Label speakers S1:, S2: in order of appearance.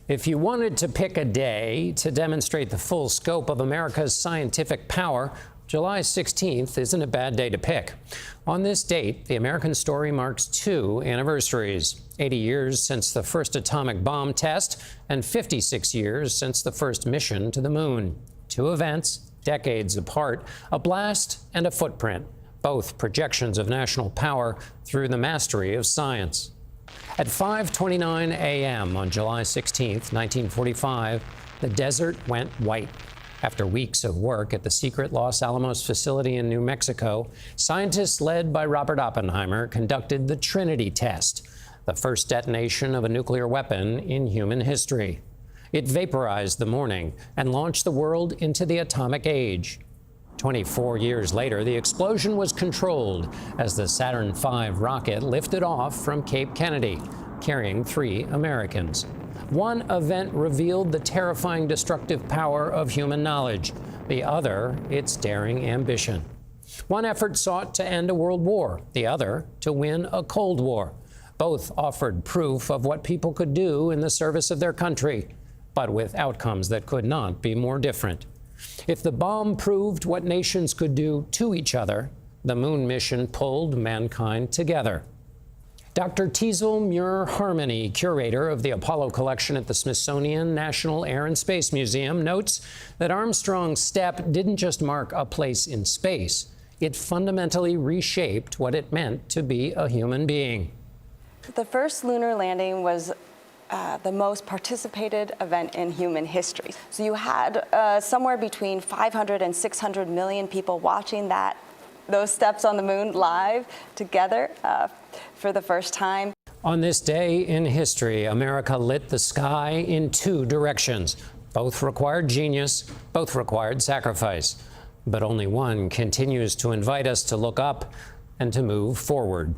S1: If you wanted to pick a day to demonstrate the full scope of America's scientific power, July 16th isn't a bad day to pick. On this date, the American story marks two anniversaries: 80 years since the first atomic bomb test and 56 years since the first mission to the moon. Two events, decades apart, a blast and a footprint, both projections of national power through the mastery of science. At 5:29 a.m. on July 16, 1945, the desert went white. After weeks of work at the secret Los Alamos facility in New Mexico, scientists led by Robert Oppenheimer conducted the Trinity test, the first detonation of a nuclear weapon in human history. It vaporized the morning and launched the world into the atomic age. 24 years later, the explosion was controlled as the Saturn V rocket lifted off from Cape Kennedy, carrying 3 Americans. One event revealed the terrifying destructive power of human knowledge, the other, its daring ambition. One effort sought to end a world war, the other to win a Cold War. Both offered proof of what people could do in the service of their country, but with outcomes that could not be more different. If the bomb proved what nations could do to each other, the moon mission pulled mankind together. Dr. Teasel Muir-Harmony, curator of the Apollo collection at the Smithsonian National Air and Space Museum, notes that Armstrong's step didn't just mark a place in space, it fundamentally reshaped what it meant to be a human being.
S2: The first lunar landing was the most participated event in human history. So you had somewhere between 500 and 600 million people watching those steps on the moon live together for the first time.
S1: On this day in history, America lit the sky in 2 directions. Both required genius, both required sacrifice. But only one continues to invite us to look up and to move forward.